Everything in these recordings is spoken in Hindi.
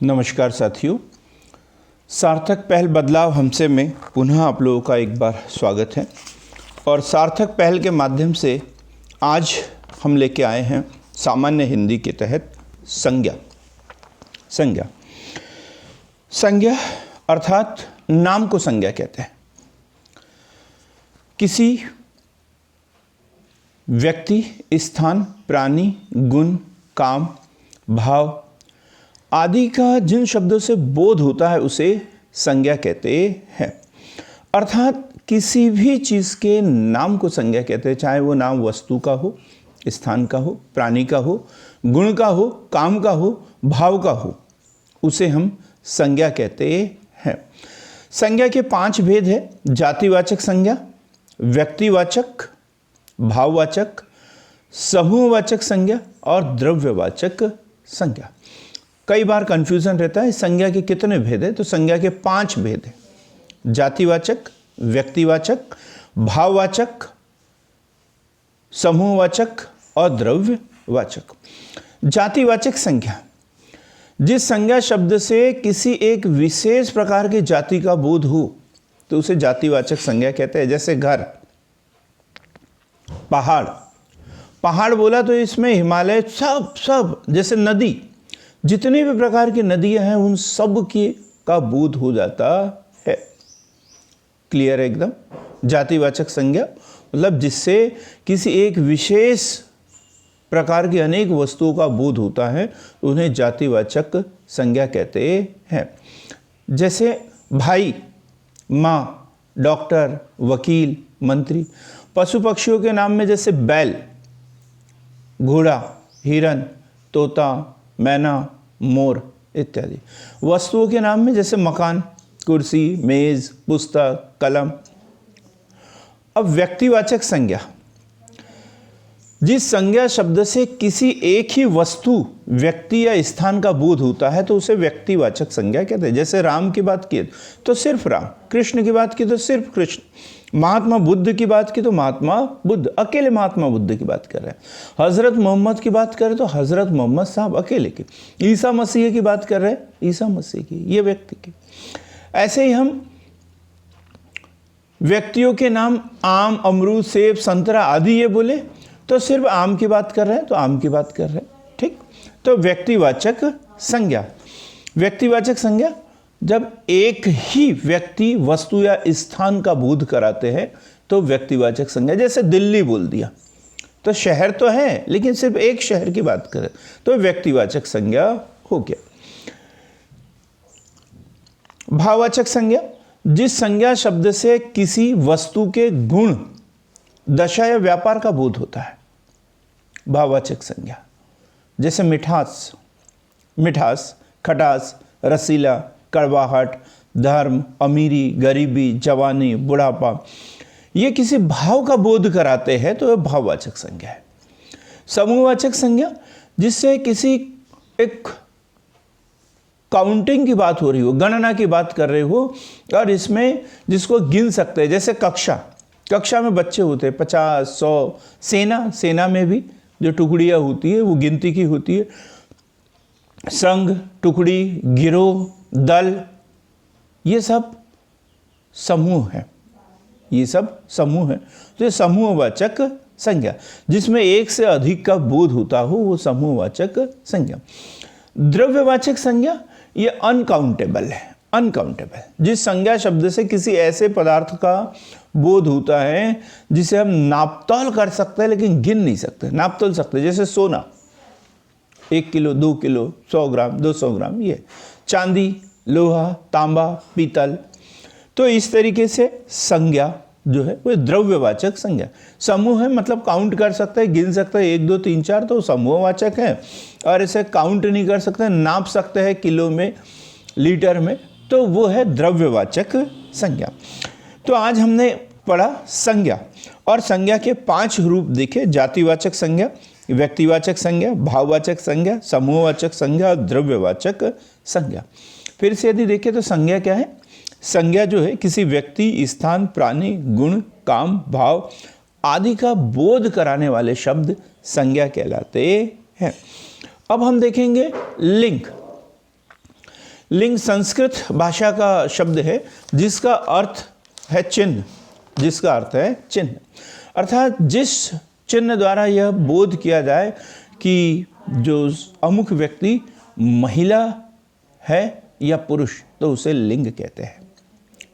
नमस्कार साथियों, सार्थक पहल बदलाव हमसे में पुनः आप लोगों का एक बार स्वागत है। और सार्थक पहल के माध्यम से आज हम लेके आए हैं सामान्य हिंदी के तहत संज्ञा अर्थात नाम को संज्ञा कहते हैं। किसी व्यक्ति, स्थान, प्राणी, गुण, काम, भाव आदि का जिन शब्दों से बोध होता है उसे संज्ञा कहते हैं। अर्थात किसी भी चीज़ के नाम को संज्ञा कहते हैं, चाहे वो नाम वस्तु का हो, स्थान का हो, प्राणी का हो, गुण का हो, काम का हो, भाव का हो, उसे हम संज्ञा कहते हैं। संज्ञा के 5 भेद है: जातिवाचक संज्ञा, व्यक्तिवाचक, भाववाचक, समूहवाचक संज्ञा और द्रव्यवाचक संज्ञा। कई बार कंफ्यूजन रहता है संज्ञा के कितने भेद हैं, तो संज्ञा के 5 भेद हैं: जातिवाचक, व्यक्तिवाचक, भाववाचक, समूहवाचक और द्रव्यवाचक। जातिवाचक संज्ञा, जिस संज्ञा शब्द से किसी एक विशेष प्रकार की जाति का बोध हो तो उसे जातिवाचक संज्ञा कहते हैं। जैसे घर, पहाड़ बोला तो इसमें हिमालय सब, जैसे नदी, जितनी भी प्रकार की नदियां हैं उन सब की का बोध हो जाता है। क्लियर है एकदम। जातिवाचक संज्ञा मतलब जिससे किसी एक विशेष प्रकार की अनेक वस्तुओं का बोध होता है, उन्हें जातिवाचक संज्ञा कहते हैं। जैसे भाई, माँ, डॉक्टर, वकील, मंत्री। पशु पक्षियों के नाम में जैसे बैल, घोड़ा, हिरन, तोता, मैना, मोर इत्यादि। वस्तुओं के नाम में जैसे मकान, कुर्सी, मेज, पुस्तक, कलम। अब व्यक्तिवाचक संज्ञा, जिस संज्ञा शब्द से किसी एक ही वस्तु, व्यक्ति या स्थान का बोध होता है तो उसे व्यक्तिवाचक संज्ञा कहते हैं। जैसे राम की बात की तो सिर्फ राम, कृष्ण की बात की तो सिर्फ कृष्ण, महात्मा बुद्ध की बात की तो महात्मा बुद्ध, अकेले महात्मा बुद्ध की बात कर रहे हैं। हजरत मोहम्मद की बात करें तो हजरत मोहम्मद साहब अकेले की। ईसा मसीह की बात कर रहे हैं, ईसा मसीह की, ये व्यक्ति की। ऐसे ही हम व्यक्तियों के नाम आम, अमरूद, सेब, संतरा आदि ये बोले तो सिर्फ आम की बात कर रहे हैं तो आम की बात कर रहे हैं। ठीक, तो व्यक्तिवाचक संज्ञा, व्यक्तिवाचक संज्ञा जब एक ही व्यक्ति, वस्तु या स्थान का बोध कराते हैं तो व्यक्तिवाचक संज्ञा। जैसे दिल्ली बोल दिया तो शहर तो है लेकिन सिर्फ एक शहर की बात करें तो व्यक्तिवाचक संज्ञा हो गया। भाववाचक संज्ञा, जिस संज्ञा शब्द से किसी वस्तु के गुण, दशा या व्यापार का बोध होता है, भाववाचक संज्ञा। जैसे मिठास, खटास, रसीला, कड़वाहट, धर्म, अमीरी, गरीबी, जवानी, बुढ़ापा, ये किसी भाव का बोध कराते हैं तो यह भाववाचक संज्ञा है। समूहवाचक संज्ञा, जिससे किसी एक काउंटिंग की बात हो रही हो, गणना की बात कर रहे हो और इसमें जिसको गिन सकते हैं। जैसे कक्षा में बच्चे होते हैं 50, 100। सेना में भी जो टुकड़ियाँ होती है वो गिनती की होती है। संघ, टुकड़ी, गिरोह, दल, ये सब समूह है, तो ये समूहवाचक संज्ञा, जिसमें एक से अधिक का बोध होता हो वो समूहवाचक संज्ञा। द्रव्यवाचक संज्ञा, ये अनकाउंटेबल है, जिस संज्ञा शब्द से किसी ऐसे पदार्थ का बोध होता है जिसे हम नापतोल कर सकते हैं लेकिन गिन नहीं सकते। नापतोल सकते, जैसे सोना 1 किलो, 2 किलो, 100 ग्राम, 200 ग्राम, ये चांदी, लोहा, तांबा, पीतल। तो इस तरीके से संज्ञा जो है वो द्रव्यवाचक संज्ञा। समूह है मतलब काउंट कर सकते हैं, गिन सकते हैं 1, 2, 3, 4 तो समूहवाचक है। और इसे काउंट नहीं कर सकते, नाप सकते हैं किलो में, लीटर में, तो वो है द्रव्यवाचक संज्ञा। तो आज हमने पढ़ा संज्ञा, और संज्ञा के 5 रूप देखे: जातिवाचक संज्ञा, व्यक्तिवाचक संज्ञा, भाववाचक संज्ञा, समूहवाचक संज्ञा और द्रव्यवाचक संज्ञा। फिर से यदि देखें तो संज्ञा क्या है? संज्ञा जो है किसी व्यक्ति, स्थान, प्राणी, गुण, काम, भाव आदि का बोध कराने वाले शब्द संज्ञा कहलाते हैं। अब हम देखेंगे लिंग। लिंग संस्कृत भाषा का शब्द है जिसका अर्थ है चिन्ह, जिसका अर्थ है चिन्ह, अर्थात जिस चिन्ह द्वारा यह बोध किया जाए कि जो अमुक व्यक्ति महिला है या पुरुष, तो उसे लिंग कहते हैं।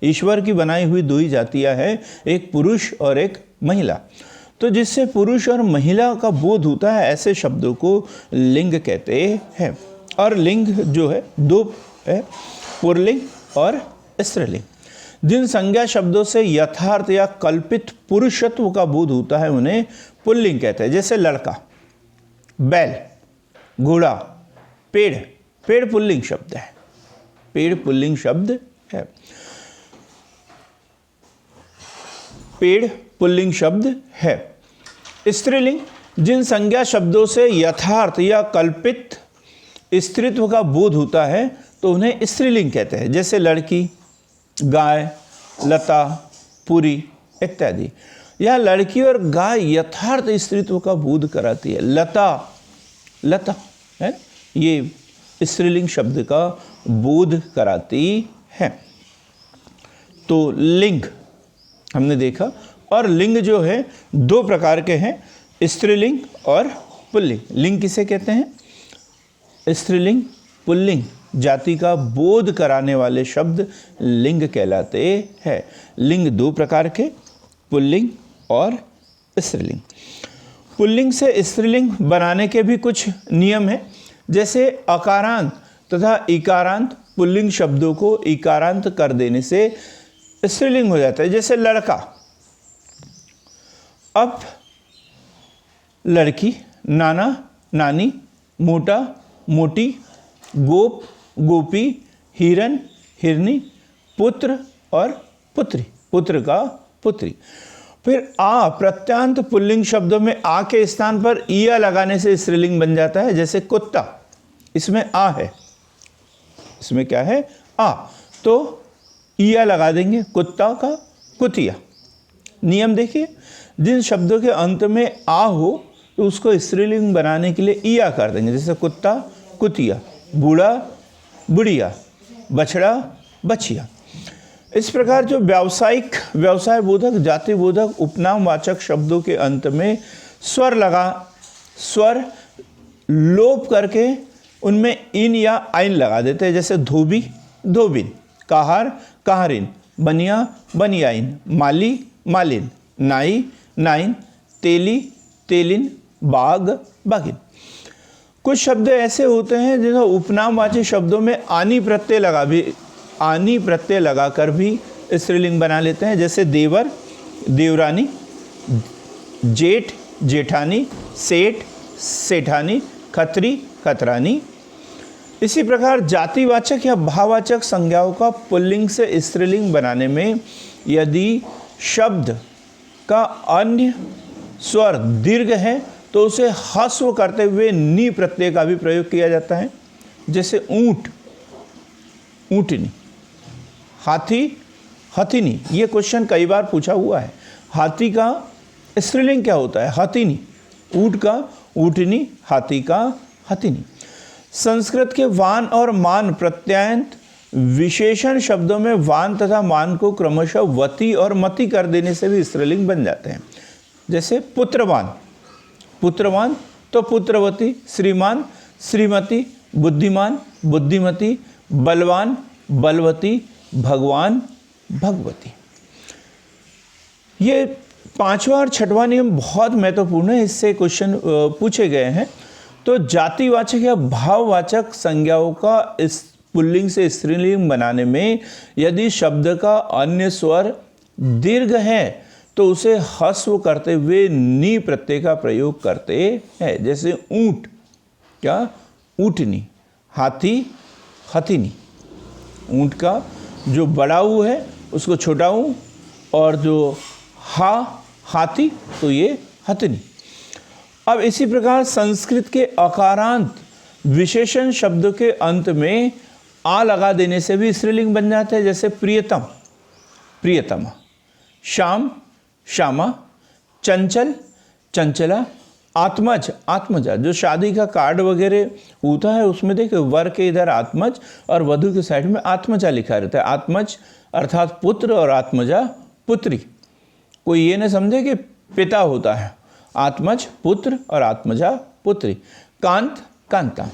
ईश्वर की बनाई हुई दो ही जातियां हैं, एक पुरुष और एक महिला। तो जिससे पुरुष और महिला का बोध होता है, ऐसे शब्दों को लिंग कहते हैं। और लिंग जो है दो है, पुल्लिंग और स्त्रीलिंग। जिन संज्ञा शब्दों से यथार्थ या कल्पित पुरुषत्व का बोध होता है उन्हें पुल्लिंग कहते हैं। जैसे लड़का, बैल, घोड़ा, पेड़। पेड़ पुल्लिंग शब्द है, पेड़ पुल्लिंग शब्द है। पेड़ पुल्लिंग शब्द है। स्त्रीलिंग, जिन संज्ञा शब्दों से यथार्थ या कल्पित स्त्रीत्व का बोध होता है तो उन्हें स्त्रीलिंग कहते हैं। जैसे लड़की, गाय, लता, पुरी इत्यादि। यह लड़की और गाय यथार्थ स्त्रीत्व का बोध कराती है। लता, लता है, ये स्त्रीलिंग शब्द का बोध कराती है। तो लिंग हमने देखा। और लिंग जो है दो प्रकार के हैं, स्त्रीलिंग और पुल्लिंग। लिंग किसे कहते हैं? स्त्रीलिंग, पुल्लिंग जाति का बोध कराने वाले शब्द लिंग कहलाते हैं। लिंग दो प्रकार के, पुल्लिंग और स्त्रीलिंग। पुल्लिंग से स्त्रीलिंग बनाने के भी कुछ नियम हैं। जैसे अकारांत तथा इकारांत पुल्लिंग शब्दों को इकारांत कर देने से स्त्रीलिंग हो जाता है। जैसे लड़का, अब लड़की, नाना, नानी, मोटा, मोटी, गोप, गोपी, हिरन, हिरनी, पुत्र और पुत्री, पुत्र का पुत्री। फिर आ प्रत्यांत पुल्लिंग शब्दों में आ के स्थान पर ईया लगाने से स्त्रीलिंग बन जाता है। जैसे कुत्ता, इसमें आ है, इसमें क्या है? आ, तो ईया लगा देंगे, कुत्ता का कुतिया। नियम देखिए, जिन शब्दों के अंत में आ हो तो उसको स्त्रीलिंग बनाने के लिए ईया कर देंगे। जैसे कुत्ता, कुतिया, बूढ़ा, बुढ़िया, बछड़ा, बछिया। इस प्रकार जो व्यावसायिक, व्यवसाय बोधक, जाति बोधक, उपनामवाचक शब्दों के अंत में स्वर लोप करके उनमें इन या आइन लगा देते हैं। जैसे धोबी, धोबिन, कहार, कहारिन, बनिया, बनियाइन, माली, मालिन, नाई, नाइन, तेली, तेलिन, बाग, बागिन। कुछ शब्द ऐसे होते हैं जिन्हें उपनामवाची शब्दों में आनी प्रत्यय लगाकर भी स्त्रीलिंग बना लेते हैं। जैसे देवर, देवरानी, जेठ, जेठानी, सेठ, सेठानी, खत्री, खतरानी। इसी प्रकार जातिवाचक या भाववाचक संज्ञाओं का पुल्लिंग से स्त्रीलिंग बनाने में यदि शब्द का अन्य स्वर दीर्घ है तो उसे ह्रस्व करते हुए नी प्रत्यय का भी प्रयोग किया जाता है। जैसे ऊंट, ऊंटनी, हाथी, हथिनी। ये क्वेश्चन कई बार पूछा हुआ है। हाथी का स्त्रीलिंग क्या होता है? हथिनी। ऊंट का ऊंटनी, हाथी का हथिनी। संस्कृत के वान और मान प्रत्ययांत विशेषण शब्दों में वान तथा मान को क्रमशः वती और मति कर देने से भी स्त्रीलिंग बन जाते हैं। जैसे पुत्रवान, पुत्रवान तो पुत्रवती, श्रीमान, श्रीमती, बुद्धिमान, बुद्धिमती, बलवान, बलवती, भगवान, भगवती। ये पांचवा और छठवां नियम बहुत महत्वपूर्ण है, इससे क्वेश्चन पूछे गए हैं। तो जातिवाचक या भाववाचक संज्ञाओं का इस पुल्लिंग से स्त्रीलिंग बनाने में यदि शब्द का अन्य स्वर दीर्घ है तो उसे ह्रस्व करते हुए नी प्रत्यय का प्रयोग करते हैं। जैसे ऊंट, क्या? ऊंटनी, हाथी, हथिनी। ऊंट का जो बड़ा ऊ है उसको छोटा ऊ, और जो हाथी तो ये हथिनी। अब इसी प्रकार संस्कृत के अकारांत विशेषण शब्द के अंत में आ लगा देने से भी स्त्रीलिंग बन जाते हैं। जैसे प्रियतम, प्रियतमा, श्याम, श्यामा, चंचल, चंचला, आत्मज, आत्मजा, जो शादी का कार्ड वगैरह होता है उसमें देखिए वर के इधर आत्मज और वधु के साइड में आत्मजा लिखा रहता है। आत्मज अर्थात पुत्र और आत्मजा पुत्री। कोई ये न समझे कि पिता होता है। आत्मज पुत्र और आत्मजा पुत्री। कांत, कांता।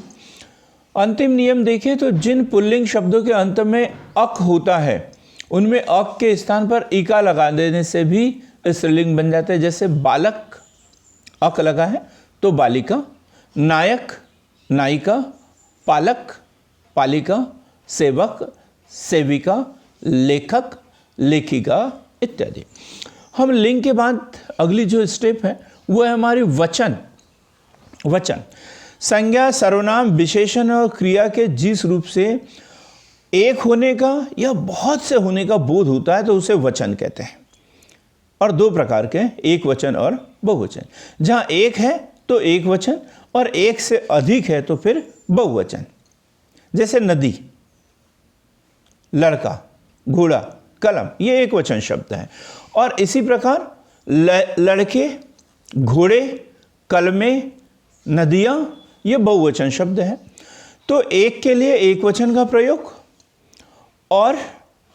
अंतिम नियम देखें तो जिन पुल्लिंग शब्दों के अंत में अक होता है उनमें अक के स्थान पर इका लगा देने से भी स्त्रीलिंग बन जाता है। जैसे बालक, अक लगा है तो बालिका, नायक, नायिका, पालक, पालिका, सेवक, सेविका, लेखक, लेखिका इत्यादि। हम लिंग के बाद अगली जो स्टेप है वो है हमारी वचन। वचन संज्ञा, सर्वनाम, विशेषण और क्रिया के जिस रूप से एक होने का या बहुत से होने का बोध होता है तो उसे वचन कहते हैं। और दो प्रकार के, एक वचन और बहुवचन। जहाँ एक है तो एक वचन और एक से अधिक है तो फिर बहुवचन। जैसे नदी, लड़का, घोड़ा, कलम, ये एक वचन शब्द है। और इसी प्रकार लड़के, घोड़े, कलमें, नदियाँ, ये बहुवचन शब्द है। तो एक के लिए एक वचन का प्रयोग और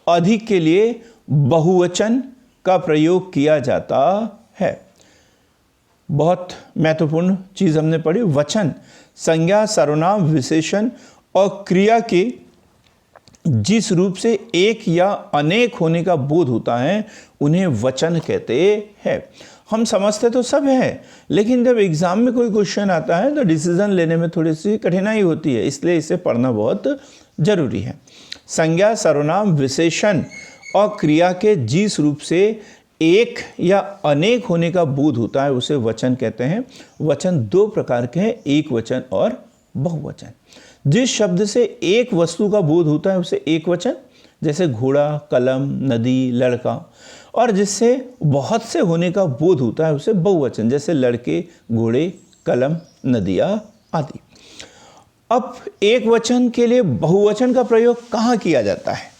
अधिक के लिए बहुवचन का प्रयोग किया जाता है। बहुत महत्वपूर्ण चीज़ हमने पढ़ी। वचन संज्ञा, सर्वनाम, विशेषण और क्रिया के जिस रूप से एक या अनेक होने का बोध होता है उन्हें वचन कहते हैं। हम समझते तो सब है, लेकिन जब एग्जाम में कोई क्वेश्चन आता है तो डिसीजन लेने में थोड़ी सी कठिनाई होती है, इसलिए इसे पढ़ना बहुत जरूरी है। संज्ञा, सर्वनाम, विशेषण और क्रिया के जिस रूप से एक या अनेक होने का बोध होता है उसे वचन कहते हैं। वचन दो प्रकार के हैं, एक वचन और बहुवचन। जिस शब्द से एक वस्तु का बोध होता है उसे एक वचन, जैसे घोड़ा, कलम, नदी, लड़का। और जिससे बहुत से होने का बोध होता है उसे बहुवचन, जैसे लड़के, घोड़े, कलम, नदियाँ आदि। अब एक वचन के लिए बहुवचन का प्रयोग कहाँ किया जाता है?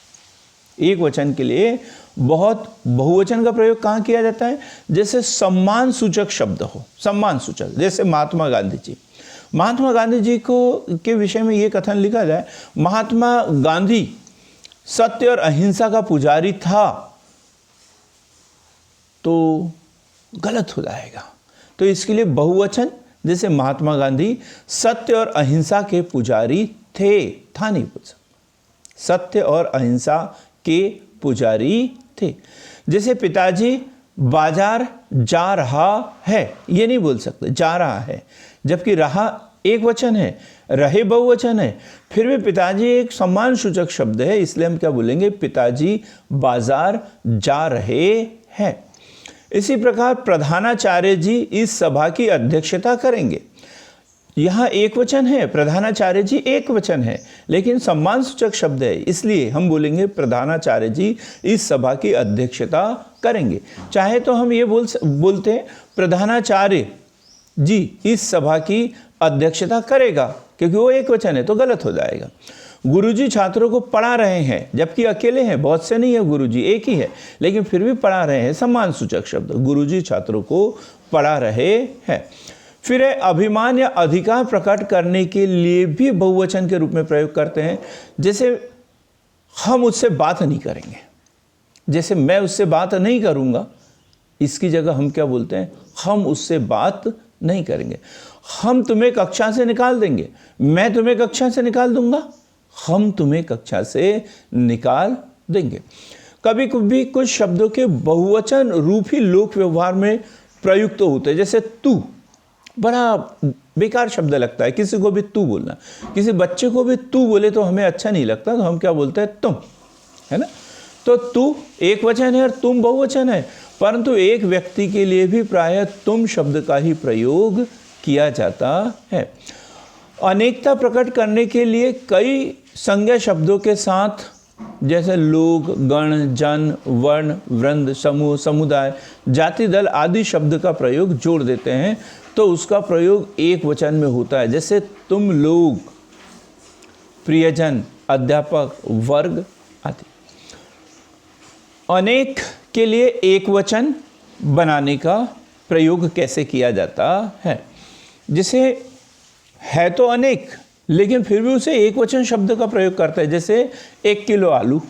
एक वचन के लिए बहुवचन का प्रयोग कहाँ किया जाता है? जैसे सम्मान सूचक शब्द हो, सम्मान सूचक, जैसे महात्मा गांधी जी। महात्मा गांधी जी को के विषय में ये कथन लिखा जाए, महात्मा गांधी सत्य और अहिंसा का पुजारी था, तो गलत हो जाएगा। तो इसके लिए बहुवचन, जैसे महात्मा गांधी सत्य और अहिंसा के पुजारी थे, था नहीं बोल सकते, सत्य और अहिंसा के पुजारी थे। जैसे पिताजी बाजार जा रहा है, ये नहीं बोल सकते, जा रहा है, जबकि रहा एक वचन है, रहे बहुवचन है। फिर भी पिताजी एक सम्मान सूचक शब्द है, इसलिए हम क्या बोलेंगे? पिताजी बाजार जा रहे हैं। इसी प्रकार प्रधानाचार्य जी इस सभा की अध्यक्षता करेंगे। यहाँ एक वचन है, प्रधानाचार्य जी एक वचन है, लेकिन सम्मान सूचक शब्द है, इसलिए हम बोलेंगे प्रधानाचार्य जी इस सभा की अध्यक्षता करेंगे। चाहे तो हम ये बोलते हैं प्रधानाचार्य जी इस सभा की अध्यक्षता करेगा, क्योंकि वो एक वचन है तो गलत हो जाएगा। गुरुजी छात्रों को पढ़ा रहे हैं, जबकि अकेले हैं, बहुत से नहीं है, गुरुजी एक ही है, लेकिन फिर भी पढ़ा रहे हैं, सम्मान सूचक शब्द, गुरुजी छात्रों को पढ़ा रहे हैं। फिर अभिमान या अधिकार प्रकट करने के लिए भी बहुवचन के रूप में प्रयोग करते हैं। जैसे हम उससे बात नहीं करेंगे, जैसे मैं उससे बात नहीं करूँगा, इसकी जगह हम क्या बोलते हैं? हम उससे बात नहीं करेंगे। हम तुम्हें कक्षा से निकाल देंगे, मैं तुम्हें कक्षा से निकाल दूंगा, हम तुम्हें कक्षा से निकाल देंगे। कभी कभी कुछ शब्दों के बहुवचन रूप ही लोक व्यवहार में प्रयुक्त होते हैं। जैसे तू, बड़ा बेकार शब्द लगता है किसी को भी तू बोलना, किसी बच्चे को भी तू बोले तो हमें अच्छा नहीं लगता, तो हम क्या बोलते हैं? तुम, है ना। तो तू एक वचन है और तुम बहुवचन है, परंतु एक व्यक्ति के लिए भी प्रायः तुम शब्द का ही प्रयोग किया जाता है। अनेकता प्रकट करने के लिए कई संज्ञा शब्दों के साथ, जैसे लोग, गण, जन, वर्ण, वृंद, समूह, समुदाय, जाति, दल आदि शब्द का प्रयोग जोड़ देते हैं, तो उसका प्रयोग एक वचन में होता है। जैसे तुम लोग, प्रियजन, अध्यापक, वर्ग आदि। अनेक के लिए एक वचन बनाने का प्रयोग कैसे किया जाता है? जिसे है तो अनेक, लेकिन फिर भी उसे एक वचन शब्द का प्रयोग करता है। जैसे 1 किलो आलू,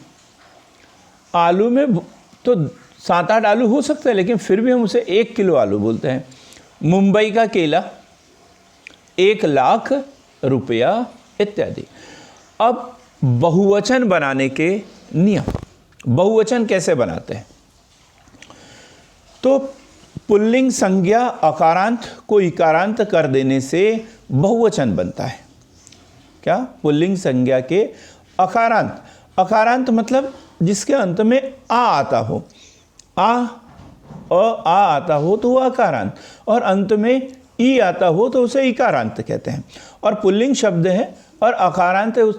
आलू में तो 7-8 आलू हो सकते हैं, लेकिन फिर भी हम उसे 1 किलो आलू बोलते हैं। मुंबई का केला, 1 लाख रुपया इत्यादि। अब बहुवचन बनाने के नियम, बहुवचन कैसे बनाते हैं? तो पुल्लिंग संज्ञा अकारांत को इकारांत कर देने से बहुवचन बनता है। क्या? पुल्लिंग संज्ञा के अकारांत, अकारांत मतलब जिसके अंत में आ आता हो, आ आता हो तो वो अकारांत, और अंत में ई आता हो तो उसे इकारांत कहते हैं। और पुल्लिंग शब्द है और अकारांत है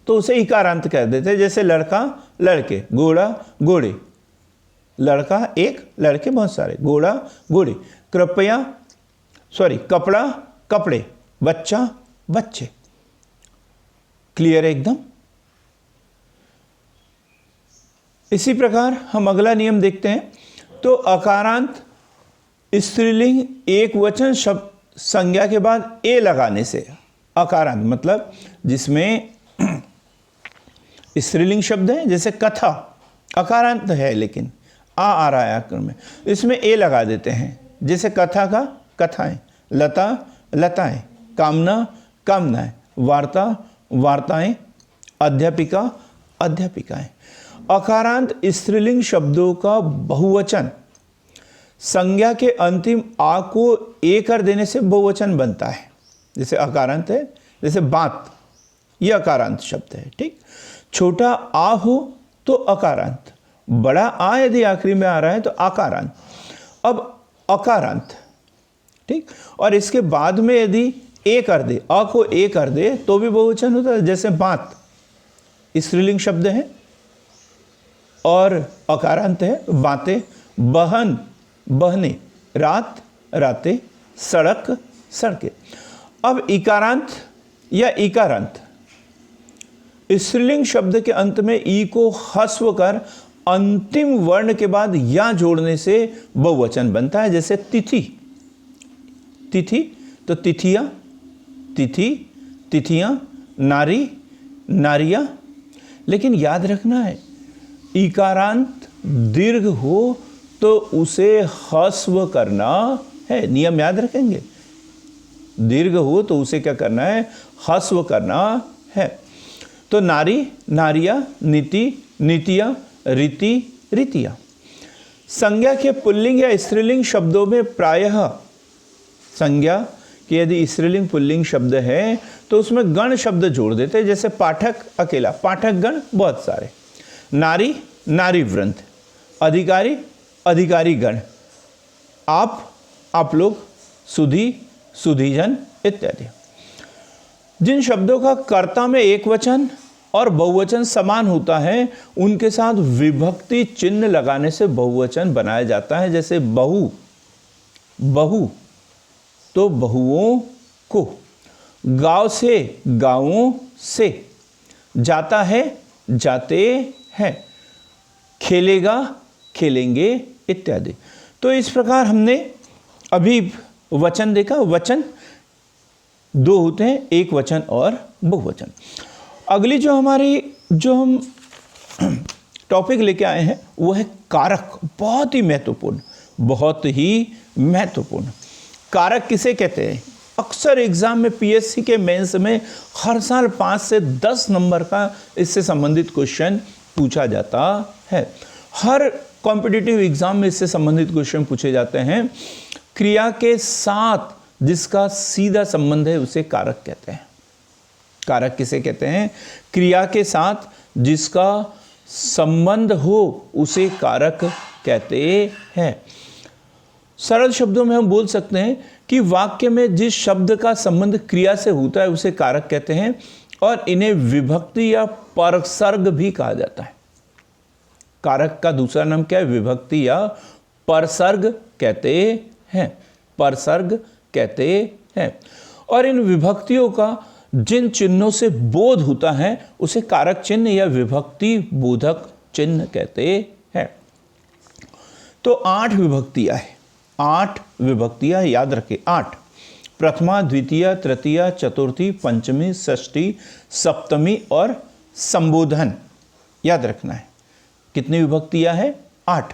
तो उसे इकारांत कह देते हैं। जैसे लड़का लड़के, घोड़ा घोड़े, लड़का एक, लड़के बहुत सारे, घोड़ा घोड़े, कपड़ा कपड़े, बच्चा बच्चे। क्लियर है एकदम? इसी प्रकार हम अगला नियम देखते हैं। तो अकारांत स्त्रीलिंग एक वचन शब्द संज्ञा के बाद ए लगाने से, अकारांत मतलब जिसमें स्त्रीलिंग शब्द है, जैसे कथा अकारांत है लेकिन आ रहा है आकर में, इसमें ए लगा देते हैं। जैसे कथा का कथाएं, लता लताएं, कामना कामनाएं, वार्ता वार्ताएं, अध्यापिका अध्यापिकाएं। अकारांत स्त्रीलिंग शब्दों का बहुवचन संज्ञा के अंतिम आ को ए कर देने से बहुवचन बनता है। जैसे अकारांत है, जैसे बात, यह अकारांत शब्द है। ठीक, छोटा आ हो तो अकारांत, बड़ा आ यदि आखिरी में आ रहा है तो आकारांत। अब अकारांत, ठीक, और इसके बाद में यदि ए कर दे, अ को ए कर दे तो भी बहुवचन होता है। जैसे बात स्त्रीलिंग शब्द है और अकारांत है, बातें, बहन बहने, रात रातें, सड़क सड़कें। अब इकारांत या इकारांत स्त्रीलिंग शब्द के अंत में ई को ह्स्व कर अंतिम वर्ण के बाद या जोड़ने से बहुवचन बनता है। जैसे तिथि, तिथि तो तिथियां, तिथि तिथियां, नारी नारियां। लेकिन याद रखना है, इकारांत दीर्घ हो तो उसे ह्स्व करना है। नियम याद रखेंगे, दीर्घ हो तो उसे क्या करना है? ह्स्व करना है। तो नारी नारिया, नीति नीतियां, रीति रीतियां। संज्ञा के पुल्लिंग या स्त्रीलिंग शब्दों में प्रायः संज्ञा कि यदि स्त्रीलिंग पुल्लिंग शब्द है तो उसमें गण शब्द जोड़ देते हैं। जैसे पाठक अकेला, पाठक गण बहुत सारे, नारी नारी वृंद, अधिकारी अधिकारी गण, आप लोग, सुधी सुधीजन इत्यादि। जिन शब्दों का कर्ता में एक वचन और बहुवचन समान होता है उनके साथ विभक्ति चिन्ह लगाने से बहुवचन बनाया जाता है। जैसे बहु, बहु तो बहुओं को, गांव से गांवों से, जाता है जाते हैं, खेलेगा खेलेंगे इत्यादि। तो इस प्रकार हमने अभी वचन देखा। वचन दो होते हैं, एक वचन और बहुवचन। अगली जो हम टॉपिक लेके आए हैं वो है कारक। बहुत ही महत्वपूर्ण, बहुत ही महत्वपूर्ण। कारक किसे कहते हैं? अक्सर एग्जाम में, पीएससी के मेंस में हर साल 5 से 10 नंबर का इससे संबंधित क्वेश्चन पूछा जाता है। हर कॉम्पिटिटिव एग्जाम में इससे संबंधित क्वेश्चन पूछे जाते हैं। क्रिया के साथ जिसका सीधा संबंध है उसे कारक कहते हैं। कारक किसे कहते हैं? क्रिया के साथ जिसका संबंध हो उसे कारक कहते हैं। सरल शब्दों में हम बोल सकते हैं कि वाक्य में जिस शब्द का संबंध क्रिया से होता है उसे कारक कहते हैं, और इन्हें विभक्ति या परसर्ग भी कहा जाता है। कारक का दूसरा नाम क्या है? विभक्ति या परसर्ग कहते हैं, परसर्ग कहते हैं। और इन विभक्तियों का जिन चिन्हों से बोध होता है उसे कारक चिन्ह या विभक्ति बोधक चिन्ह कहते हैं। तो 8 विभक्तियां हैं, 8 विभक्तियां याद रखें, 8। प्रथमा, द्वितीय, तृतीय, चतुर्थी, पंचमी, षष्ठी, सप्तमी और संबोधन याद रखना है। कितनी विभक्तियां हैं? 8।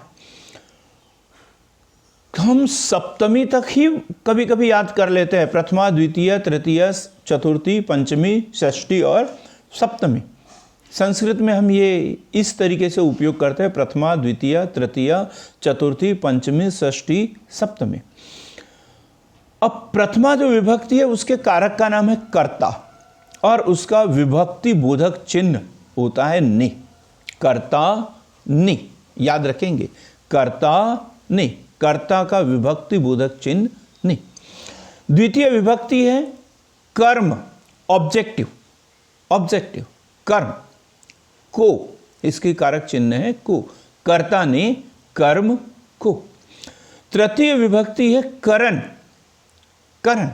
हम सप्तमी तक ही कभी कभी याद कर लेते हैं, प्रथमा, द्वितीय, तृतीय, चतुर्थी, पंचमी, षष्ठी और सप्तमी। संस्कृत में हम ये इस तरीके से उपयोग करते हैं, प्रथमा, द्वितीय, तृतीय, चतुर्थी, पंचमी, षष्ठी, सप्तमी। अब प्रथमा जो विभक्ति है उसके कारक का नाम है कर्ता और उसका विभक्ति बोधक चिन्ह होता है नि। कर्ता नि, याद रखेंगे, कर्ता नि, कर्ता का विभक्ति बोधक चिन्ह नि। द्वितीय विभक्ति है कर्म, ऑब्जेक्टिव, ऑब्जेक्टिव कर्म, को, इसकी कारक चिन्ह है को, कर्ता ने कर्म को। तृतीय विभक्ति है करण, करण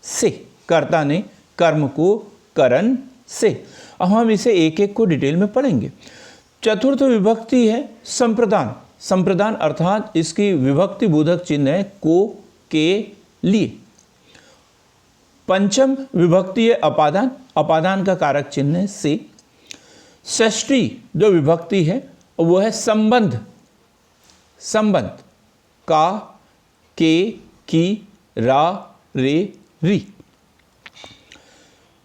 से, कर्ता ने कर्म को करण से। अब हम इसे एक एक को डिटेल में पढ़ेंगे। चतुर्थ विभक्ति है संप्रदान, संप्रदान अर्थात इसकी विभक्ति बोधक चिन्ह है को, के लिए। पंचम विभक्ति है अपादान, अपादान का कारक चिन्ह है से। षष्ठी जो विभक्ति है वो है संबंध, संबंध का, के, की, रा, रे, री।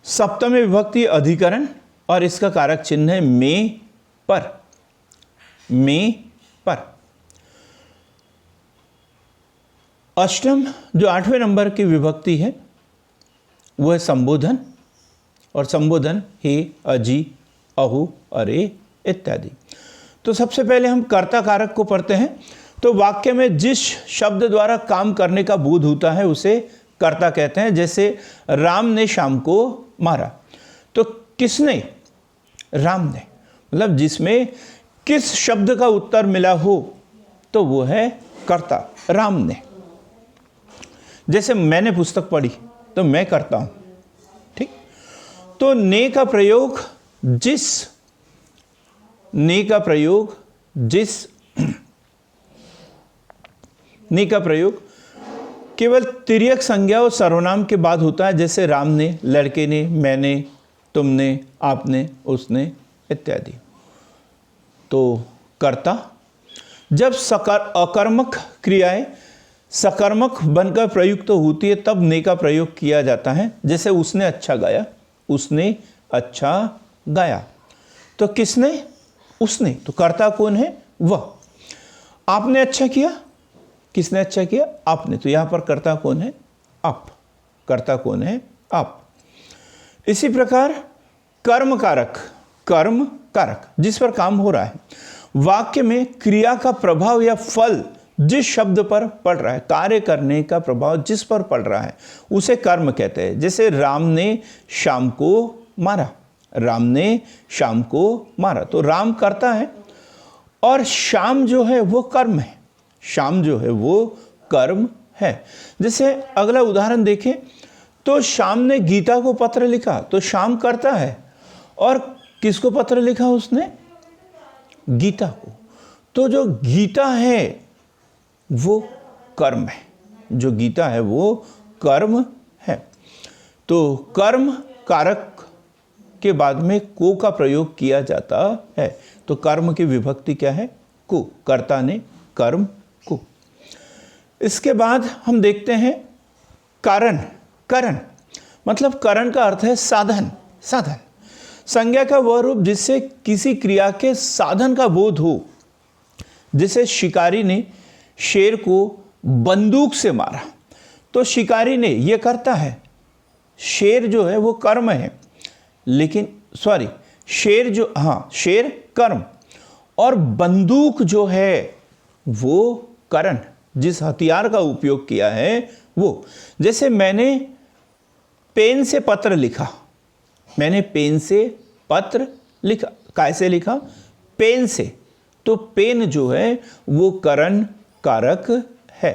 सप्तमी विभक्ति अधिकरण और इसका कारक चिन्ह है में, पर, में, पर। अष्टम जो 8वें नंबर की विभक्ति है वो है संबोधन और संबोधन हे, अजी, अहु, अरे इत्यादि। तो सबसे पहले हम कर्ता कारक को पढ़ते हैं। तो वाक्य में जिस शब्द द्वारा काम करने का बोध होता है उसे कर्ता कहते हैं। जैसे राम ने श्याम को मारा, तो किसने? राम ने, मतलब जिसमें किस शब्द का उत्तर मिला हो तो वो है कर्ता, राम ने। जैसे मैंने पुस्तक पढ़ी तो मैं करता हूं, ठीक। तो ने का प्रयोग जिस, ने का प्रयोग जिस, ने का प्रयोग केवल तिर्यक संज्ञा और सर्वनाम के बाद होता है। जैसे राम ने, लड़के ने, मैंने, तुमने, आपने, उसने इत्यादि। तो कर्ता जब अकर्मक क्रियाएं सकर्मक बनकर प्रयुक्त होती है तब ने का प्रयोग किया जाता है। जैसे उसने अच्छा गाया, उसने अच्छा गाया। तो किसने? उसने। तो कर्ता कौन है? वह। आपने अच्छा किया, किसने अच्छा किया? आपने। तो यहां पर कर्ता कौन है? आप। कर्ता कौन है? आप। इसी प्रकार कर्म कारक, कर्म कारक जिस पर काम हो रहा है, वाक्य में क्रिया का प्रभाव या फल जिस शब्द पर पड़ रहा है, कार्य करने का प्रभाव जिस पर पड़ रहा है उसे कर्म कहते हैं। जैसे राम ने श्याम को मारा, राम ने श्याम को मारा। तो राम कर्ता है और श्याम जो है वो कर्म है, श्याम जो है वो कर्म है। जैसे अगला उदाहरण देखें तो श्याम ने गीता को पत्र लिखा, तो श्याम कर्ता है और किसको पत्र लिखा उसने? गीता को। तो जो गीता है वो कर्म है, जो गीता है वो कर्म है। तो कर्म कारक के बाद में को का प्रयोग किया जाता है। तो कर्म की विभक्ति क्या है? को। कर्ता ने कर्म को। इसके बाद हम देखते हैं कारण, करण मतलब करण का अर्थ है साधन, साधन। संज्ञा का वह रूप जिससे किसी क्रिया के साधन का बोध हो। जैसे शिकारी ने शेर को बंदूक से मारा, तो शिकारी ने ये करता है, शेर जो है वो कर्म है, लेकिन सॉरी शेर जो, हाँ शेर कर्म और बंदूक जो है वो करण, जिस हथियार का उपयोग किया है वो। जैसे मैंने पेन से पत्र लिखा, मैंने पेन से पत्र लिखा, कैसे लिखा? पेन से। तो पेन जो है वो करण कारक है,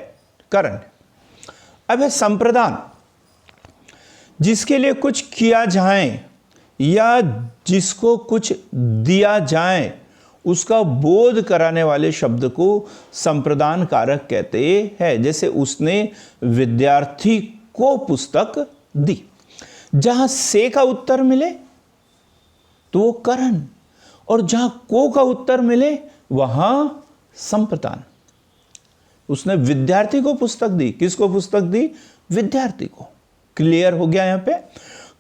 करण। अब है संप्रदान, जिसके लिए कुछ किया जाए या जिसको कुछ दिया जाए उसका बोध कराने वाले शब्द को संप्रदान कारक कहते हैं। जैसे उसने विद्यार्थी को पुस्तक दी। जहां से का उत्तर मिले तो वो करण, और जहां को का उत्तर मिले वहां संप्रदान। उसने विद्यार्थी को पुस्तक दी। किसको पुस्तक दी? विद्यार्थी को। क्लियर हो गया? यहां पे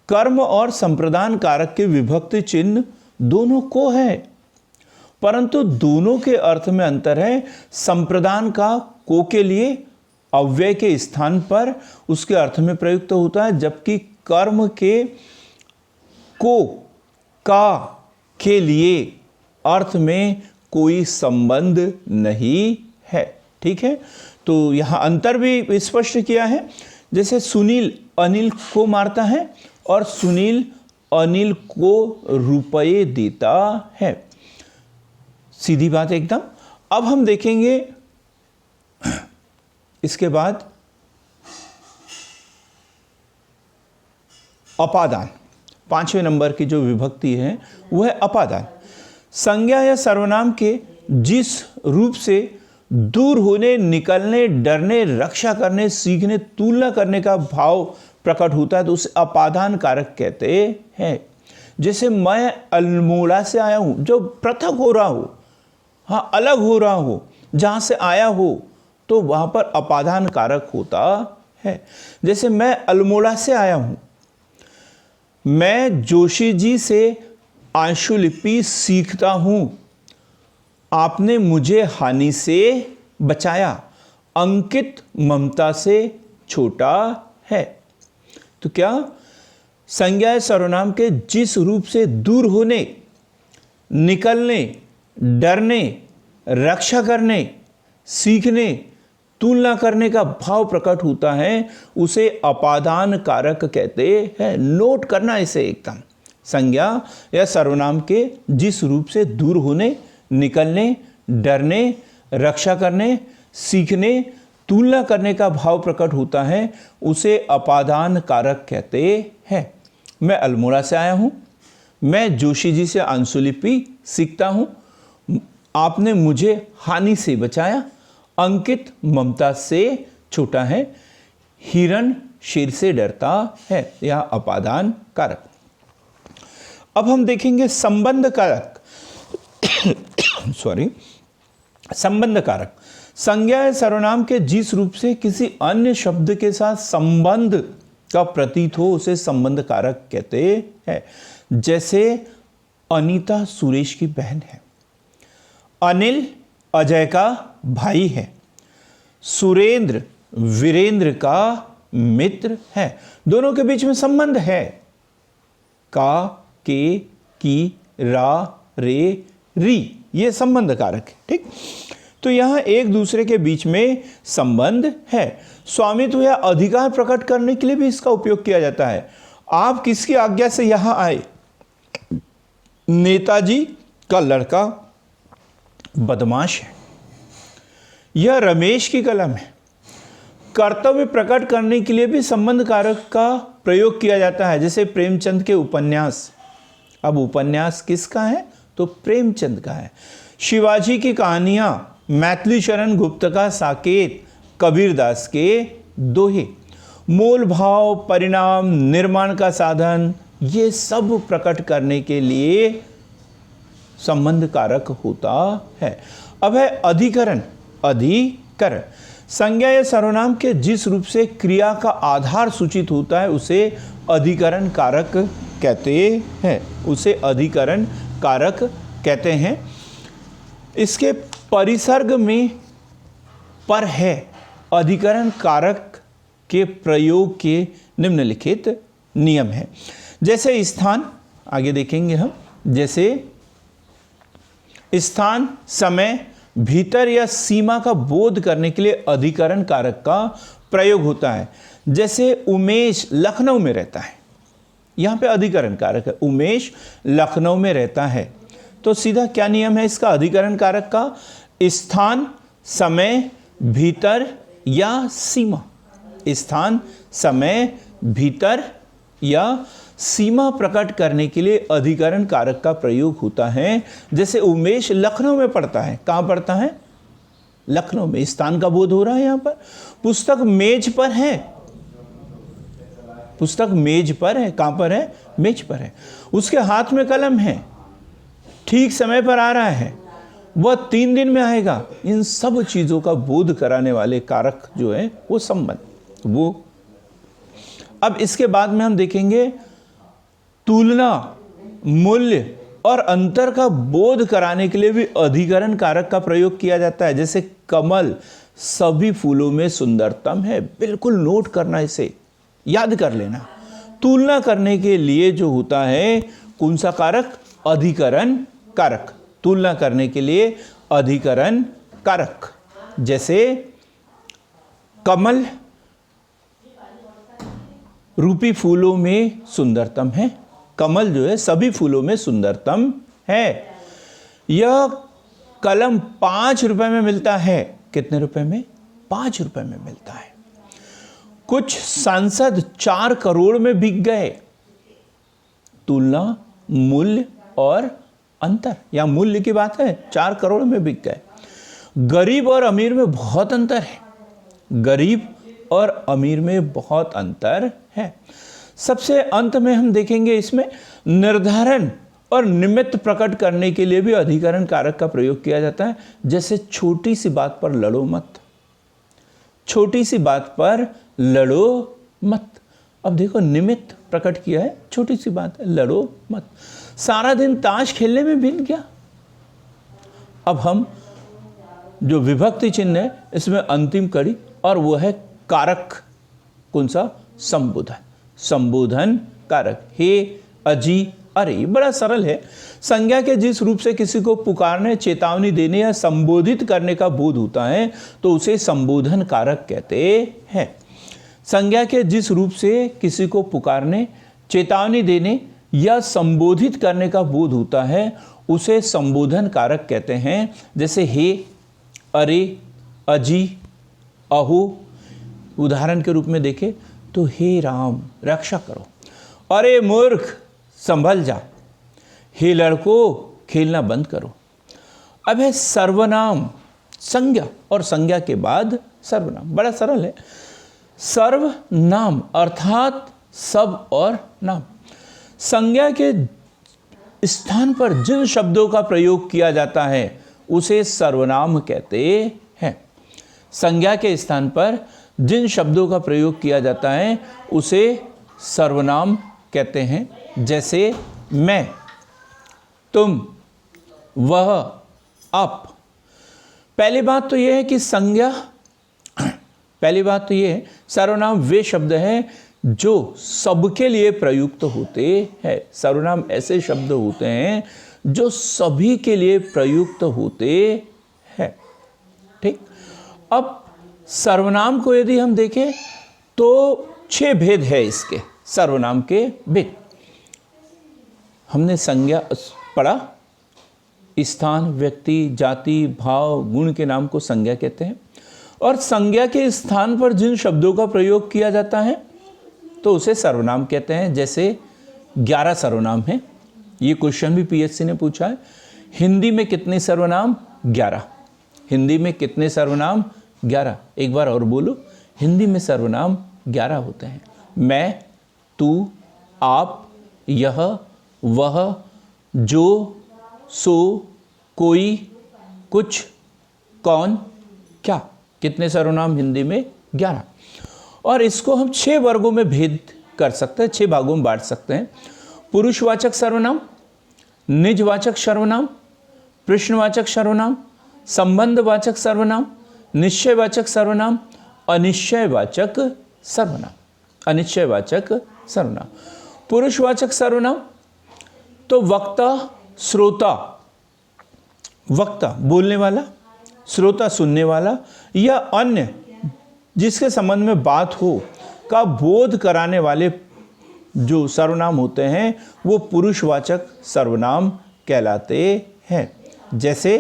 कर्म और संप्रदान कारक के विभक्ति चिन्ह दोनों को है, परंतु दोनों के अर्थ में अंतर है। संप्रदान का को के लिए अव्यय के स्थान पर उसके अर्थ में प्रयुक्त होता है, जबकि कर्म के को का के लिए अर्थ में कोई संबंध नहीं है। ठीक है, तो यहां अंतर भी स्पष्ट किया है। जैसे सुनील अनिल को मारता है और सुनील अनिल को रुपये देता है। सीधी बात एकदम। अब हम देखेंगे इसके बाद अपादान। 5वें नंबर की जो विभक्ति है वह है अपादान। संज्ञा या सर्वनाम के जिस रूप से दूर होने, निकलने, डरने, रक्षा करने, सीखने, तुलना करने का भाव प्रकट होता है तो उसे अपादान कारक कहते हैं। जैसे मैं अल्मोड़ा से आया हूं, जो पृथक हो रहा हो, हाँ अलग हो रहा हो, जहां से आया हो, तो वहां पर अपादान कारक होता है। जैसे मैं अल्मोड़ा से आया हूं, मैं जोशी जी से आंशुलिपि सीखता हूं, आपने मुझे हानि से बचाया, अंकित ममता से छोटा है। तो क्या संज्ञा सर्वनाम के जिस रूप से दूर होने, निकलने, डरने, रक्षा करने, सीखने, तुलना करने का भाव प्रकट होता है उसे अपादान कारक कहते हैं। नोट करना इसे एकदम। संज्ञा या सर्वनाम के जिस रूप से दूर होने, निकलने, डरने, रक्षा करने, सीखने, तुलना करने का भाव प्रकट होता है उसे अपादान कारक कहते हैं। मैं अल्मोड़ा से आया हूं, मैं जोशी जी से आंशुलिपि सीखता हूं, आपने मुझे हानि से बचाया, अंकित ममता से छोटा है, हिरण शेर से डरता है। यह अपादान कारक। अब हम देखेंगे संबंध कारक। संबंध कारक संज्ञा या सर्वनाम के जिस रूप से किसी अन्य शब्द के साथ संबंध का प्रतीत हो उसे संबंध कारक कहते हैं। जैसे अनीता सुरेश की बहन है, अनिल अजय का भाई है, सुरेंद्र वीरेंद्र का मित्र है। दोनों के बीच में संबंध है। का, के, की, रा, रे, री, ये संबंध कारक है। ठीक, तो यहां एक दूसरे के बीच में संबंध है। स्वामित्व या अधिकार प्रकट करने के लिए भी इसका उपयोग किया जाता है। आप किसकी आज्ञा से यहां आए? नेताजी का लड़का बदमाश है। यह रमेश की कलम है। कर्तव्य प्रकट करने के लिए भी संबंध कारक का प्रयोग किया जाता है। जैसे प्रेमचंद के उपन्यास। अब उपन्यास किसका है? तो प्रेमचंद का है। शिवाजी की कहानियां, मैथिली शरण गुप्त का साकेत, कबीरदास के दोहे। मोल भाव, परिणाम, निर्माण का साधन, ये सब प्रकट करने के लिए संबंध कारक होता है। अब है अधिकरण। अधिकरण संज्ञा या सर्वनाम के जिस रूप से क्रिया का आधार सूचित होता है उसे अधिकरण कारक कहते हैं। उसे अधिकरण कारक कहते हैं। इसके परिसर्ग में पर है। अधिकरण कारक के प्रयोग के निम्नलिखित नियम है। जैसे स्थान, आगे देखेंगे हम। जैसे स्थान, समय, भीतर या सीमा का बोध करने के लिए अधिकरण कारक का प्रयोग होता है। जैसे उमेश लखनऊ में रहता है, यहां पे अधिकरण कारक है। उमेश लखनऊ में रहता है, तो सीधा क्या नियम है इसका अधिकरण कारक का? स्थान, समय, भीतर या सीमा। स्थान, समय, भीतर या सीमा प्रकट करने के लिए अधिकरण कारक का प्रयोग होता है। जैसे उमेश लखनऊ में पढ़ता है। कहाँ पढ़ता है? लखनऊ में। स्थान का बोध हो रहा है यहाँ पर। पुस्तक मेज पर है। पुस्तक मेज पर है। कहाँ पर है? मेज पर है। उसके हाथ में कलम है, ठीक समय पर आ रहा है, वह 3 दिन में आएगा। इन सब चीज़ों का बोध कराने वाले कारक जो है वो संबंध वो। अब इसके बाद में हम देखेंगे तुलना, मूल्य और अंतर का बोध कराने के लिए भी अधिकरण कारक का प्रयोग किया जाता है। जैसे कमल सभी फूलों में सुंदरतम है। बिल्कुल नोट करना, इसे याद कर लेना। तुलना करने के लिए जो होता है कौन सा कारक? अधिकरण कारक। तुलना करने के लिए अधिकरण कारक। जैसे कमल रूपी फूलों में सुंदरतम है। कमल जो है सभी फूलों में सुंदरतम है। यह कलम 5 रुपए में मिलता है। कितने रुपए में? 5 रुपए में मिलता है। कुछ सांसद 4 करोड़ में बिक गए। तुलना, मूल्य और अंतर, या मूल्य की बात है, 4 करोड़ में बिक गए। गरीब और अमीर में बहुत अंतर है। गरीब और अमीर में बहुत अंतर है। सबसे अंत में हम देखेंगे इसमें निर्धारण और निमित्त प्रकट करने के लिए भी अधिकरण कारक का प्रयोग किया जाता है। जैसे छोटी सी बात पर लड़ो मत। छोटी सी बात पर लड़ो मत। अब देखो निमित्त प्रकट किया है, छोटी सी बात है, लड़ो मत। सारा दिन ताश खेलने में बीत गया। अब हम जो विभक्ति चिन्ह है इसमें अंतिम कड़ी, और वो है कारक। कौन सा? संबोधन। संबोधन कारक। हे, अजी, अरे। बड़ा सरल है। संज्ञा के जिस रूप से किसी को पुकारने, चेतावनी देने या संबोधित करने का बोध होता है तो उसे संबोधन कारक कहते हैं। संज्ञा के जिस रूप से किसी को पुकारने, चेतावनी देने या संबोधित करने का बोध होता है उसे संबोधन कारक कहते हैं। जैसे हे, अरे, अजी, अहो। उदाहरण के रूप में देखें तो हे राम, रक्षा करो। अरे मूर्ख, संभल जा। हे लड़को, खेलना बंद करो। अब है सर्वनाम, संज्ञा और संज्ञा के बाद सर्वनाम। बड़ा सरल है। सर्वनाम अर्थात सब और नाम। संज्ञा के स्थान पर जिन शब्दों का प्रयोग किया जाता है उसे सर्वनाम कहते हैं। संज्ञा के स्थान पर जिन शब्दों का प्रयोग किया जाता है उसे सर्वनाम कहते हैं। जैसे मैं, तुम, वह, आप। पहली बात तो यह है कि सर्वनाम वे शब्द हैं जो सबके लिए प्रयुक्त होते हैं। सर्वनाम ऐसे शब्द होते हैं जो सभी के लिए प्रयुक्त होते हैं। ठीक। अब सर्वनाम को यदि हम देखें तो 6 भेद है इसके। सर्वनाम के भेद हमने संज्ञा पढ़ा। स्थान, व्यक्ति, जाति, भाव, गुण के नाम को संज्ञा कहते हैं। और संज्ञा के स्थान पर जिन शब्दों का प्रयोग किया जाता है तो उसे सर्वनाम कहते हैं। जैसे 11 सर्वनाम हैं। ये क्वेश्चन भी पीएससी ने पूछा है। हिंदी में कितने सर्वनाम? 11। हिंदी में कितने सर्वनाम? 11। एक बार और बोलो। हिंदी में सर्वनाम 11 होते हैं। मैं, तू, आप, यह, वह, जो, सो, कोई, कुछ, कौन, क्या। कितने सर्वनाम हिंदी में? 11। और इसको हम 6 वर्गों में भेद कर सकते हैं, 6 भागों में बांट सकते हैं। पुरुषवाचक सर्वनाम, निजवाचक सर्वनाम, प्रश्नवाचक सर्वनाम, संबंधवाचक सर्वनाम, निश्चयवाचक सर्वनाम, अनिश्चयवाचक सर्वनाम। अनिश्चयवाचक सर्वनाम। पुरुषवाचक सर्वनाम तो वक्ता, श्रोता, वक्ता बोलने वाला, श्रोता सुनने वाला, या अन्य जिसके संबंध में बात हो का बोध कराने वाले जो सर्वनाम होते हैं वो पुरुषवाचक सर्वनाम कहलाते हैं। जैसे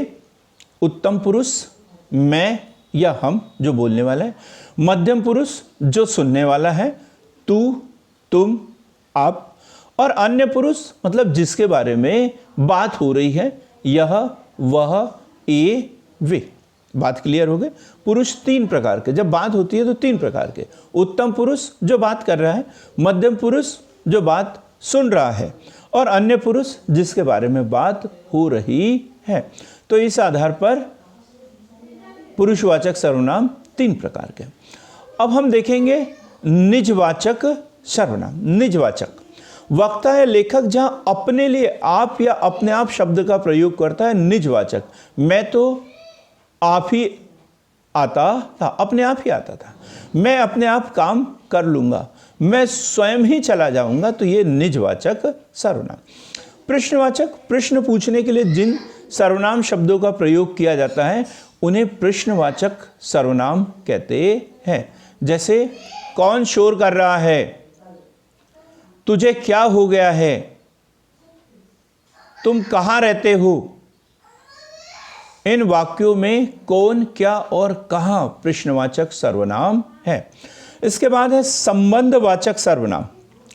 उत्तम पुरुष, मैं या हम जो बोलने वाला है। मध्यम पुरुष जो सुनने वाला है, तू, तुम, आप। और अन्य पुरुष मतलब जिसके बारे में बात हो रही है, यह, वह, ये, वे। बात क्लियर हो गई। पुरुष 3 प्रकार के, जब बात होती है तो 3 प्रकार के। उत्तम पुरुष जो बात कर रहा है, मध्यम पुरुष जो बात सुन रहा है, और अन्य पुरुष जिसके बारे में बात हो रही है। तो इस आधार पर पुरुषवाचक सर्वनाम 3 प्रकार के। अब हम देखेंगे निजवाचक सर्वनाम। निजवाचक वक्ता या लेखक जहां अपने लिए आप या अपने आप शब्द का प्रयोग करता है, निजवाचक। मैं तो आप ही आता था, अपने आप ही आता था। मैं अपने आप काम कर लूंगा, मैं स्वयं ही चला जाऊंगा, तो ये निजवाचक सर्वनाम। प्रश्नवाचक प्रश्न पूछने के लिए जिन सर्वनाम शब्दों का प्रयोग किया जाता है उन्हें प्रश्नवाचक सर्वनाम कहते हैं। जैसे कौन शोर कर रहा है, तुझे क्या हो गया है, तुम कहां रहते हो। इन वाक्यों में कौन, क्या और कहां प्रश्नवाचक सर्वनाम है। इसके बाद है संबंधवाचक सर्वनाम।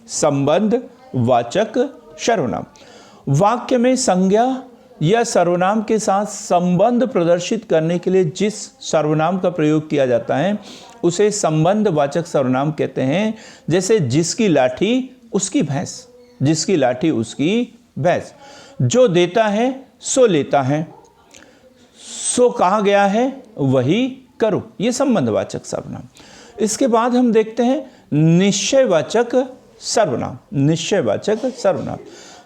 संबंधवाचक सर्वनाम वाक्य में संज्ञा या सर्वनाम के साथ संबंध प्रदर्शित करने के लिए जिस सर्वनाम का प्रयोग किया जाता है उसे संबंधवाचक सर्वनाम कहते हैं। जैसे जिसकी लाठी उसकी भैंस, जिसकी लाठी उसकी भैंस। जो देता है सो लेता है, सो कहा गया है वही करो, ये संबंधवाचक सर्वनाम। इसके बाद हम देखते हैं निश्चयवाचक सर्वनाम। निश्चयवाचक सर्वनाम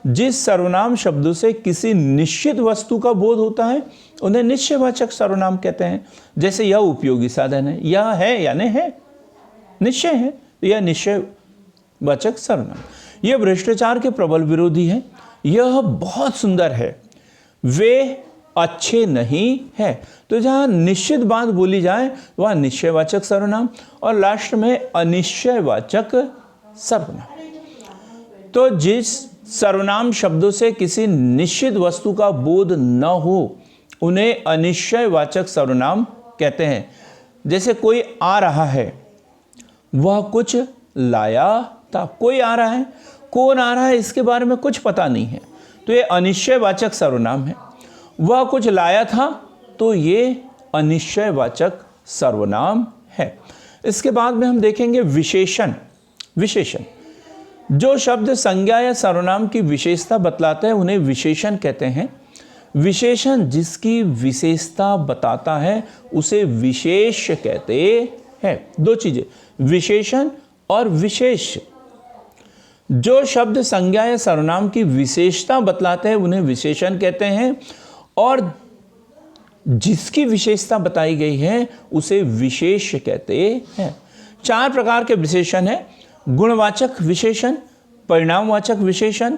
जिस सर्वनाम शब्दों से किसी निश्चित वस्तु का बोध होता है उन्हें निश्चयवाचक सर्वनाम कहते हैं। जैसे यह उपयोगी साधन है, यह है यानी है, निश्चय है, यह निश्चयवाचक सर्वनाम। यह भ्रष्टाचार के प्रबल विरोधी है, यह बहुत सुंदर है, वे अच्छे नहीं है। तो जहां निश्चित बात बोली जाए वह निश्चयवाचक सर्वनाम, और लास्ट में अनिश्चयवाचक सर्वनाम। तो जिस सर्वनाम शब्दों से किसी निश्चित वस्तु का बोध न हो उन्हें अनिश्चयवाचक सर्वनाम कहते हैं। जैसे कोई आ रहा है, वह कुछ लाया था। कोई आ रहा है, कौन आ रहा है इसके बारे में कुछ पता नहीं है, तो ये अनिश्चयवाचक सर्वनाम है। वह कुछ लाया था, तो ये अनिश्चयवाचक सर्वनाम है। इसके बाद में हम देखेंगे विशेषण। विशेषण जो शब्द संज्ञा या सर्वनाम की विशेषता बतलाते हैं उन्हें विशेषण कहते हैं। विशेषण जिसकी विशेषता बताता है उसे विशेष कहते हैं। 2 चीजें, विशेषण और विशेष। जो शब्द संज्ञा या सर्वनाम की विशेषता बतलाते हैं उन्हें विशेषण कहते हैं, और जिसकी विशेषता बताई गई है उसे विशेष कहते हैं। 4 प्रकार के विशेषण हैं: गुणवाचक विशेषण, परिणामवाचक विशेषण,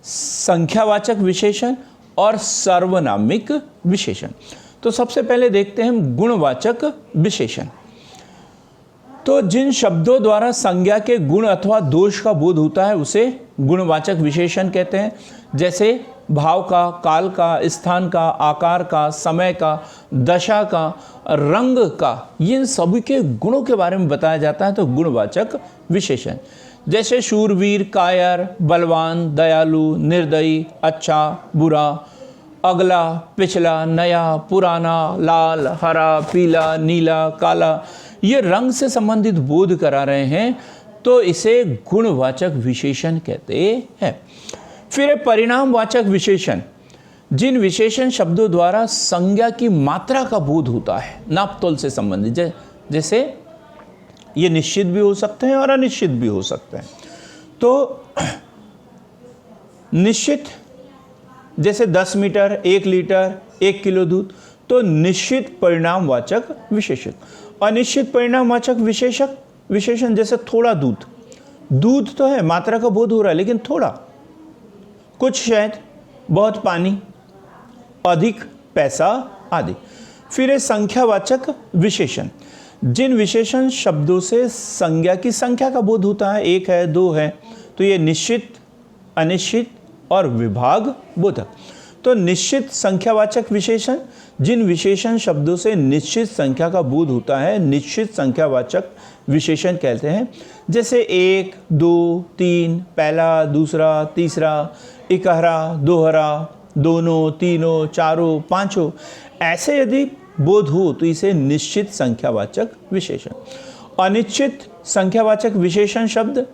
संख्यावाचक विशेषण और सर्वनामिक विशेषण। तो सबसे पहले देखते हैं हम गुणवाचक विशेषण। तो जिन शब्दों द्वारा संज्ञा के गुण अथवा दोष का बोध होता है उसे गुणवाचक विशेषण कहते हैं। जैसे भाव का, काल का, स्थान का, आकार का, समय का, दशा का, रंग का, इन सभी के गुणों के बारे में बताया जाता है तो गुणवाचक विशेषण। जैसे शूरवीर, कायर, बलवान, दयालु, निर्दयी, अच्छा, बुरा, अगला, पिछला, नया, पुराना, लाल, हरा, पीला, नीला, काला, ये रंग से संबंधित बोध करा रहे हैं तो इसे गुणवाचक विशेषण कहते हैं। फिर परिणामवाचक विशेषण, जिन विशेषण शब्दों द्वारा संज्ञा की मात्रा का बोध होता है, नापतोल से संबंधित। जैसे ये निश्चित भी हो सकते हैं और अनिश्चित भी हो सकते हैं। तो निश्चित जैसे 10 मीटर, 1 लीटर, 1 किलो दूध, तो निश्चित परिणामवाचक विशेषण। अनिश्चित परिणामवाचक विशेषण जैसे थोड़ा दूध, दूध तो है, मात्रा का बोध हो रहा है लेकिन थोड़ा, कुछ शहद, बहुत पानी, अधिक पैसा आदि। फिर है संख्यावाचक विशेषण, जिन विशेषण शब्दों से संज्ञा की संख्या का बोध होता है, 1 है, 2 है, तो ये निश्चित, अनिश्चित और विभाग बोधक। तो निश्चित संख्यावाचक विशेषण, जिन विशेषण शब्दों से निश्चित संख्या का बोध होता है, निश्चित संख्यावाचक विशेषण कहते हैं। जैसे एक, दो, तीन, पहला, दूसरा, तीसरा, इकहरा, दोहरा, दोनों, तीनों, चारों, पांचों, ऐसे यदि बोध हो तो इसे निश्चित संख्यावाचक विशेषण। अनिश्चित संख्यावाचक विशेषण शब्द,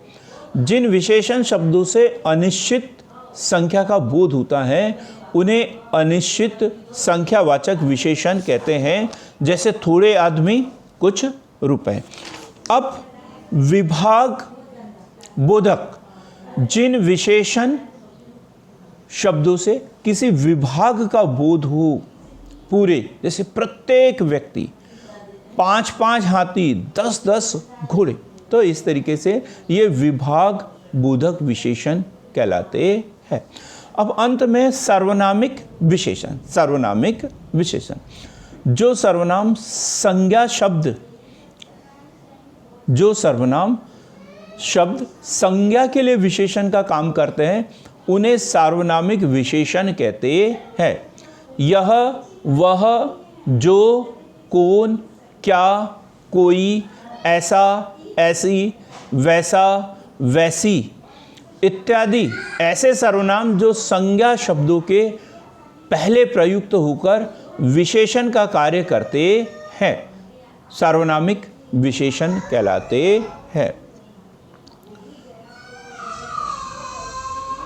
जिन विशेषण शब्दों से अनिश्चित संख्या का बोध होता है उन्हें अनिश्चित संख्यावाचक विशेषण कहते हैं। जैसे थोड़े आदमी, कुछ रुपए। अब विभाग बोधक, जिन विशेषण शब्दों से किसी विभाग का बोध हो पूरे, जैसे प्रत्येक व्यक्ति, 5-5 हाथी, 10-10 घोड़े, तो इस तरीके से ये विभाग बोधक विशेषण कहलाते हैं। अब अंत में सर्वनामिक विशेषण। सर्वनामिक विशेषण, जो सर्वनाम संज्ञा शब्द, जो सर्वनाम शब्द संज्ञा के लिए विशेषण का काम करते हैं उन्हें सार्वनामिक विशेषण कहते हैं। यह, वह, जो, कौन, क्या, कोई, ऐसा, ऐसी, वैसा, वैसी इत्यादि ऐसे सर्वनाम जो संज्ञा शब्दों के पहले प्रयुक्त होकर विशेषण का कार्य करते हैं, सार्वनामिक विशेषण कहलाते हैं।